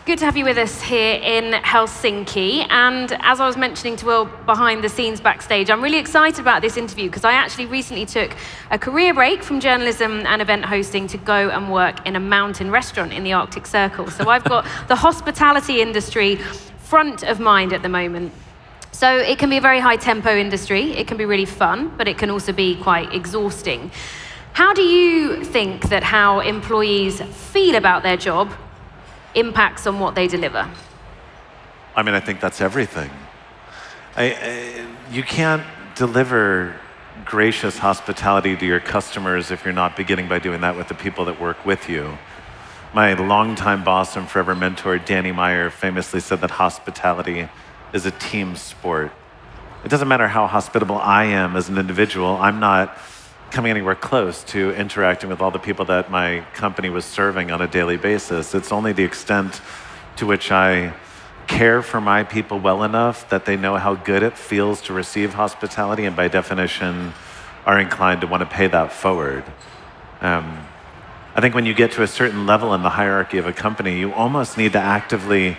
Good to have you with us here in Helsinki. And as I was mentioning to Will behind the scenes backstage, I'm really excited about this interview because I actually recently took a career break from journalism and event hosting to go and work in a mountain restaurant in the Arctic Circle. So I've got the hospitality industry front of mind at the moment. So it can be a very high tempo industry. It can be really fun, but it can also be quite exhausting. How do you think that how employees feel about their job impacts on what they deliver? I mean, I think that's everything. You can't deliver gracious hospitality to your customers if you're not beginning by doing that with the people that work with you. My longtime boss and forever mentor, Danny Meyer, famously said that hospitality is a team sport. It doesn't matter how hospitable I am as an individual, I'm not coming anywhere close to interacting with all the people that my company was serving on a daily basis. It's only the extent to which I care for my people well enough that they know how good it feels to receive hospitality and by definition are inclined to want to pay that forward. I think when you get to a certain level in the hierarchy of a company, you almost need to actively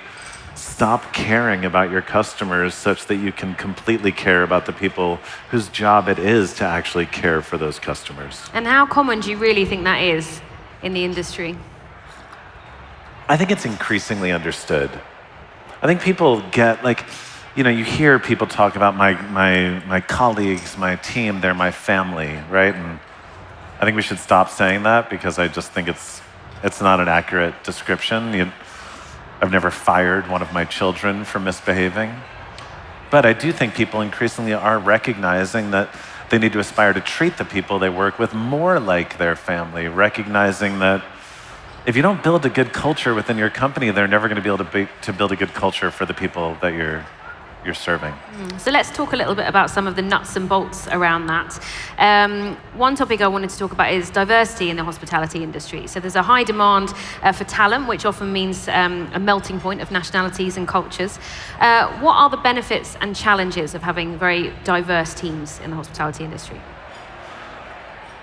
stop caring about your customers such that you can completely care about the people whose job it is to actually care for those customers. And how common do you really think that is in the industry? I think it's increasingly understood. I think people get, like, you know, you hear people talk about my colleagues, my team, they're my family, right? And I think we should stop saying that because I just think it's not an accurate description. I've never fired one of my children for misbehaving. But I do think people increasingly are recognizing that they need to aspire to treat the people they work with more like their family, recognizing that if you don't build a good culture within your company, they're never going to be able to build a good culture for the people that you're serving. So let's talk a little bit about some of the nuts and bolts around that. One topic I wanted to talk about is diversity in the hospitality industry. So there's a high demand for talent, which often means a melting point of nationalities and cultures. What are the benefits and challenges of having very diverse teams in the hospitality industry?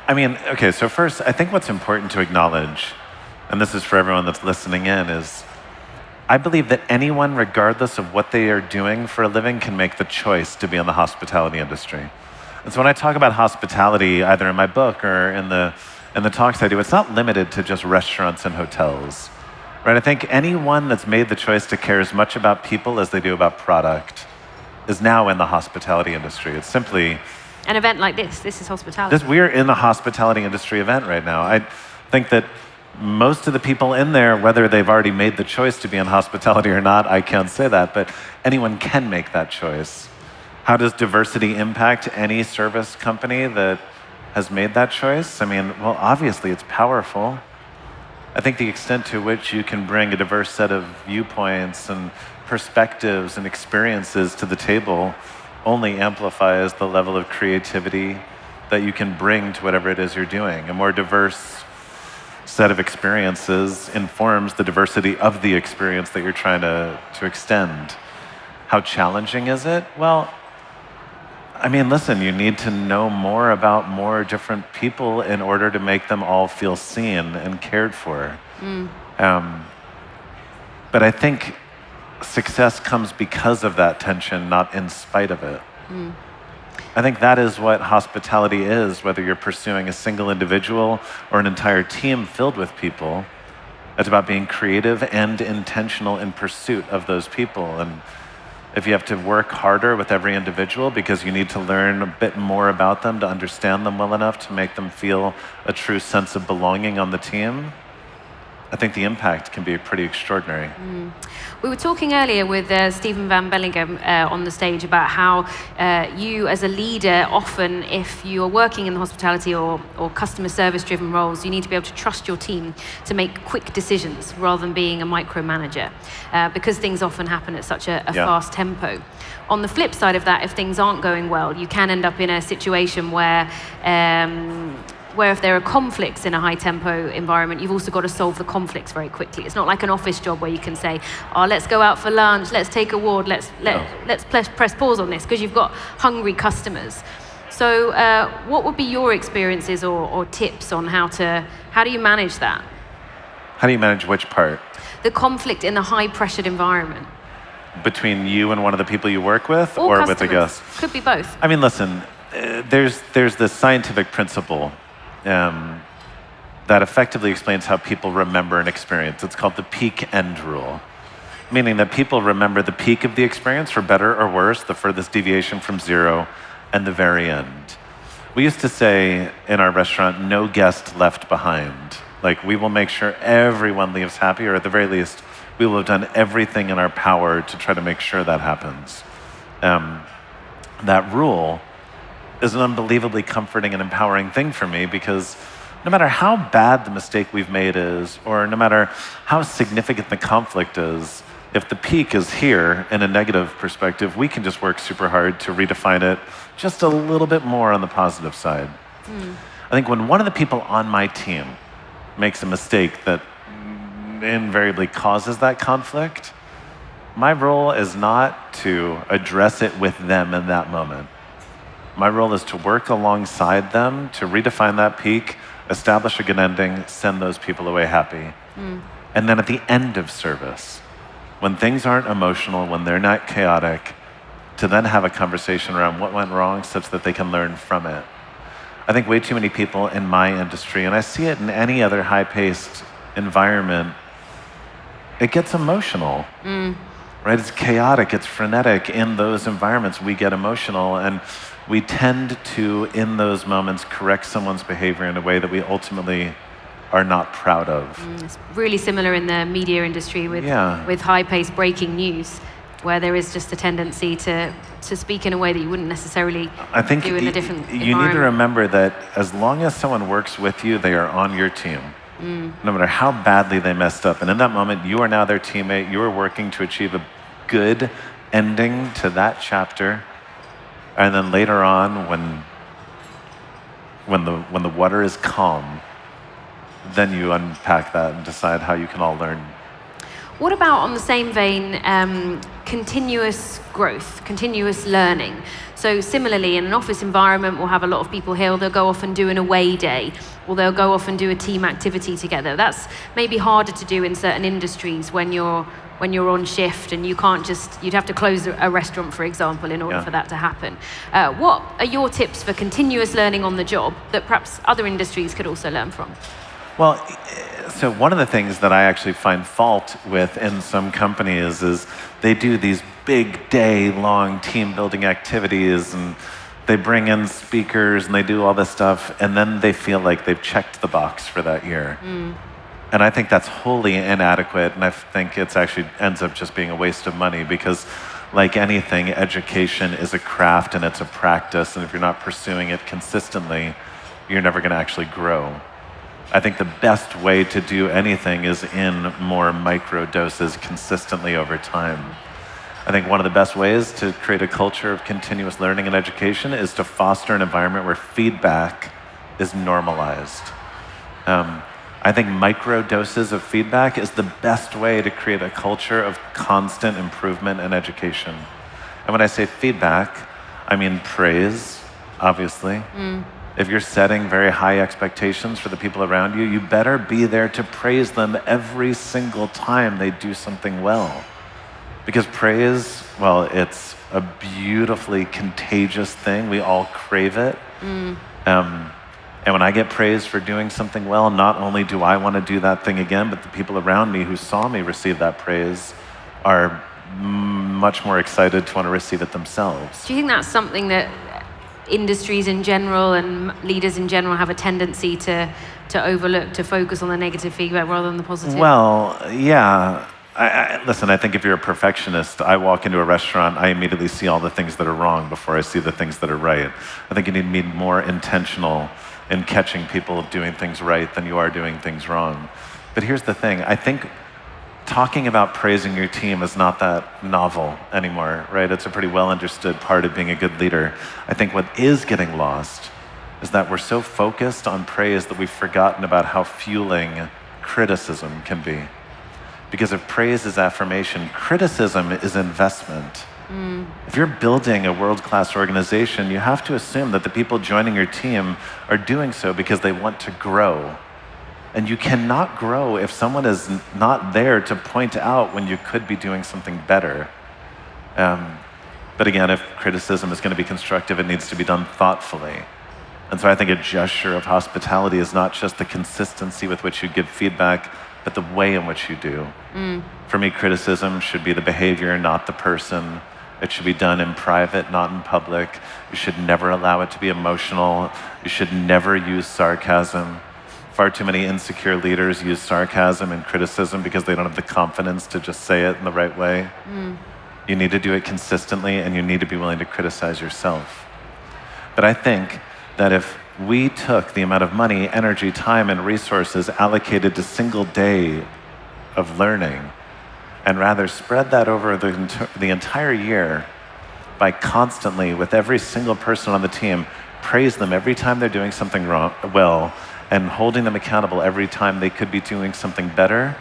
I mean, okay, so first, I think what's important to acknowledge, and this is for everyone that's listening in, is I believe that anyone, regardless of what they are doing for a living, can make the choice to be in the hospitality industry. And so when I talk about hospitality, either in my book or in the talks I do, it's not limited to just restaurants and hotels, right? I think anyone that's made the choice to care as much about people as they do about product is now in the hospitality industry. It's simply an event like this is hospitality. We're in the hospitality industry event right now. I think that most of the people in there, whether they've already made the choice to be in hospitality or not, I can't say that, but anyone can make that choice. How does diversity impact any service company that has made that choice? I mean, well, obviously it's powerful. I think the extent to which you can bring a diverse set of viewpoints and perspectives and experiences to the table only amplifies the level of creativity that you can bring to whatever it is you're doing. A more diverse set of experiences informs the diversity of the experience that you're trying to extend. How challenging is it? Well, I mean, listen, you need to know more about more different people in order to make them all feel seen and cared for. But I think success comes because of that tension, not in spite of it. I think that is what hospitality is, whether you're pursuing a single individual or an entire team filled with people. It's about being creative and intentional in pursuit of those people. And if you have to work harder with every individual because you need to learn a bit more about them to understand them well enough to make them feel a true sense of belonging on the team, I think the impact can be pretty extraordinary. We were talking earlier with Stephen Van Bellingham on the stage about how you as a leader, often if you are working in the hospitality or customer service driven roles, you need to be able to trust your team to make quick decisions rather than being a micromanager because things often happen at such a fast tempo. On the flip side of that, if things aren't going well, you can end up in a situation where if there are conflicts in a high-tempo environment, you've also got to solve the conflicts very quickly. It's not like an office job where you can say, oh, let's go out for lunch, let's take a walk, let's press pause on this, because you've got hungry customers. So what would be your experiences or tips on how do you manage that? How do you manage which part? the conflict in a high-pressured environment? Between you and one of the people you work with, Or with a customers. guest? Could be both. I mean, listen, there's this scientific principle that effectively explains how people remember an experience. It's called the peak end rule, meaning that people remember the peak of the experience, for better or worse, the furthest deviation from zero, and the very end. We used to say in our restaurant, no guest left behind. Like, we will make sure everyone leaves happy, or at the very least, we will have done everything in our power to try to make sure that happens. That rule is an unbelievably comforting and empowering thing for me, because no matter how bad the mistake we've made is, or no matter how significant the conflict is, if the peak is here in a negative perspective, we can just work super hard to redefine it just a little bit more on the positive side. I think when one of the people on my team makes a mistake that invariably causes that conflict, my role is not to address it with them in that moment. My role is to work alongside them to redefine that peak, establish a good ending, send those people away happy. And then at the end of service, when things aren't emotional, when they're not chaotic, to then have a conversation around what went wrong such that they can learn from it. I think way too many people in my industry, and I see it in any other high-paced environment, it gets emotional, right? It's chaotic, it's frenetic. In those environments, we get emotional, and we tend to, in those moments, correct someone's behavior in a way that we ultimately are not proud of. It's really similar in the media industry with high-paced breaking news, where there is just a tendency to speak in a way that you wouldn't necessarily do in a different environment. You need to remember that as long as someone works with you, they are on your team. No matter how badly they messed up. And in that moment, you are now their teammate. You are working to achieve a good ending to that chapter. And then later on, when the water is calm, then you unpack that and decide how you can all learn. What about, on the same vein, continuous growth, continuous learning? So similarly, in an office environment, we'll have a lot of people here, they'll go off and do an away day, or they'll go off and do a team activity together. That's maybe harder to do in certain industries when you're on shift and you can't just, you'd have to close a restaurant, for example, in order for that to happen. What are your tips for continuous learning on the job that perhaps other industries could also learn from? Well, so one of the things that I actually find fault with in some companies is they do these big day-long team-building activities, and they bring in speakers and they do all this stuff, and then they feel like they've checked the box for that year. And I think that's wholly inadequate, and I think it's actually ends up just being a waste of money, because like anything, education is a craft and it's a practice, and if you're not pursuing it consistently, you're never going to actually grow. I think the best way to do anything is in more micro doses consistently over time. I think one of the best ways to create a culture of continuous learning and education is to foster an environment where feedback is normalized. I think micro doses of feedback is the best way to create a culture of constant improvement and education. And when I say feedback, I mean praise, obviously. If you're setting very high expectations for the people around you, you better be there to praise them every single time they do something well. Because praise, well, it's a beautifully contagious thing. We all crave it. And when I get praised for doing something well, not only do I want to do that thing again, but the people around me who saw me receive that praise are much more excited to want to receive it themselves. Do you think that's something that industries in general and leaders in general have a tendency to overlook, to focus on the negative feedback rather than the positive? Well, yeah. Listen, I think if you're a perfectionist, I walk into a restaurant, I immediately see all the things that are wrong before I see the things that are right. I think you need to be more intentional in catching people doing things right than you are doing things wrong. But here's the thing, I think talking about praising your team is not that novel anymore, right? It's a pretty well understood part of being a good leader. I think what is getting lost is that we're so focused on praise that we've forgotten about how fueling criticism can be. Because if praise is affirmation, criticism is investment. If you're building a world-class organization, you have to assume that the people joining your team are doing so because they want to grow. And you cannot grow if someone is not there to point out when you could be doing something better. But again, if criticism is going to be constructive, it needs to be done thoughtfully. And so I think a gesture of hospitality is not just the consistency with which you give feedback, but the way in which you do. For me, criticism should be the behavior, not the person. It should be done in private, not in public. You should never allow it to be emotional. You should never use sarcasm. Far too many insecure leaders use sarcasm and criticism because they don't have the confidence to just say it in the right way. You need to do it consistently, and you need to be willing to criticize yourself. But I think that if we took the amount of money, energy, time, and resources allocated to single day of learning, and rather spread that over the entire year by constantly, with every single person on the team, praise them every time they're doing something well, and holding them accountable every time they could be doing something better,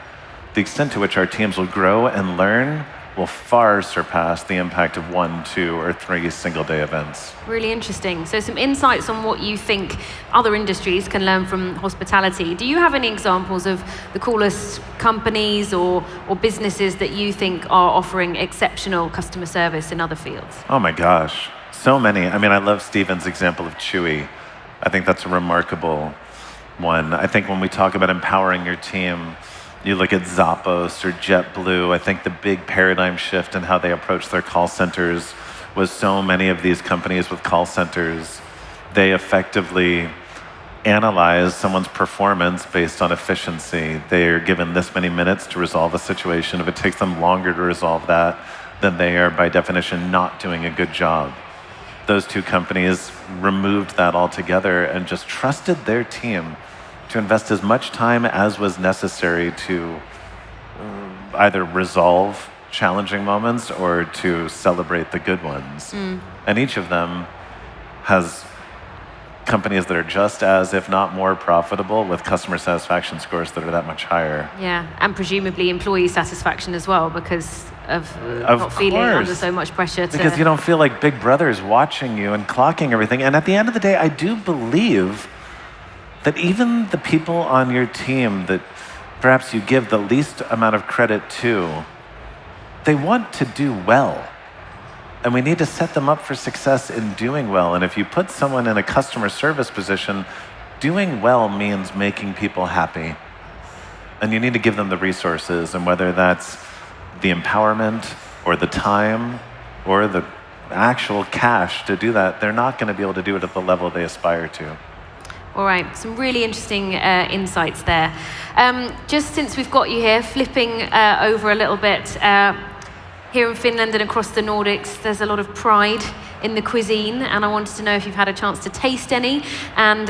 the extent to which our teams will grow and learn will far surpass the impact of 1, 2, or 3 single-day events. Really interesting. So some insights on what you think other industries can learn from hospitality. Do you have any examples of the coolest companies or businesses that you think are offering exceptional customer service in other fields? Oh my gosh, so many. I mean, I love Stephen's example of Chewy. I think that's a remarkable one. I think when we talk about empowering your team, you look at Zappos or JetBlue, I think the big paradigm shift in how they approach their call centers was so many of these companies with call centers, they effectively analyze someone's performance based on efficiency. They are given this many minutes to resolve a situation. If it takes them longer to resolve that, then they are by definition not doing a good job. Those two companies removed that altogether and just trusted their team to invest as much time as was necessary to either resolve challenging moments or to celebrate the good ones. And each of them has companies that are just as, if not more profitable, with customer satisfaction scores that are that much higher. Yeah, and presumably employee satisfaction as well, because of not feeling under so much pressure. Because you don't feel like Big Brother's watching you and clocking everything. And at the end of the day, I do believe that even the people on your team that perhaps you give the least amount of credit to, they want to do well. And we need to set them up for success in doing well. And if you put someone in a customer service position, doing well means making people happy. And you need to give them the resources, and whether that's the empowerment or the time or the actual cash to do that, they're not going to be able to do it at the level they aspire to. All right, some really interesting insights there. Just since we've got you here, flipping over a little bit, here in Finland and across the Nordics, there's a lot of pride in the cuisine, and I wanted to know if you've had a chance to taste any, and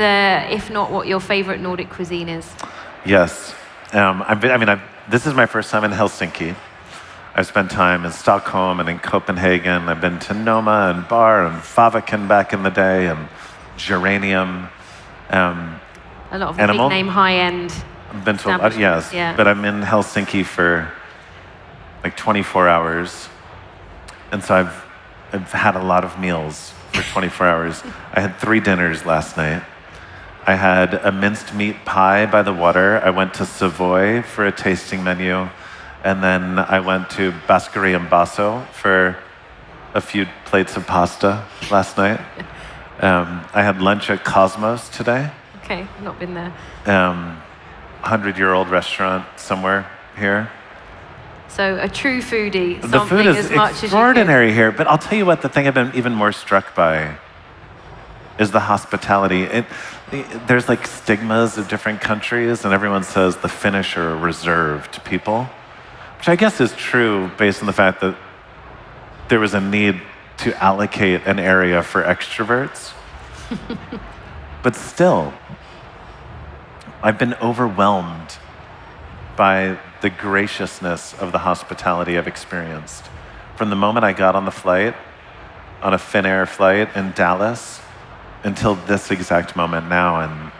if not, what your favorite Nordic cuisine is. Yes. This is my first time in Helsinki. I've spent time in Stockholm and in Copenhagen. I've been to Noma and Bar and Favaken back in the day, and Geranium. A lot of big name, high-end. I've been to a lot, yes. Yeah. But I'm in Helsinki for like 24 hours. And so I've had a lot of meals for 24 hours. I had 3 dinners last night. I had a minced meat pie by the water. I went to Savoy for a tasting menu. And then I went to Baskeri and Basso for a few plates of pasta last night. I had lunch at Cosmos today. Okay, not been there. 100-year-old restaurant somewhere here. So a true foodie. The food is extraordinary here, but I'll tell you what, the thing I've been even more struck by is the hospitality. There's like stigmas of different countries, and everyone says the Finnish are reserved people, which I guess is true based on the fact that there was a need to allocate an area for extroverts. But still, I've been overwhelmed by the graciousness of the hospitality I've experienced. From the moment I got on the flight, on a Finnair flight in Dallas, until this exact moment now, and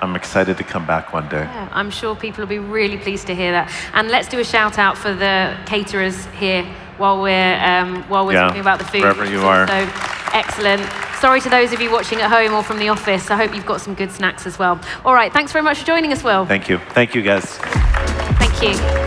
I'm excited to come back one day. Yeah, I'm sure people will be really pleased to hear that. And let's do a shout out for the caterers here while we're talking about the food. Wherever you are. So excellent. sorry to those of you watching at home or from the office. I hope you've got some good snacks as well. All right, thanks very much for joining us, Will. Thank you. Thank you, guys. Thank you.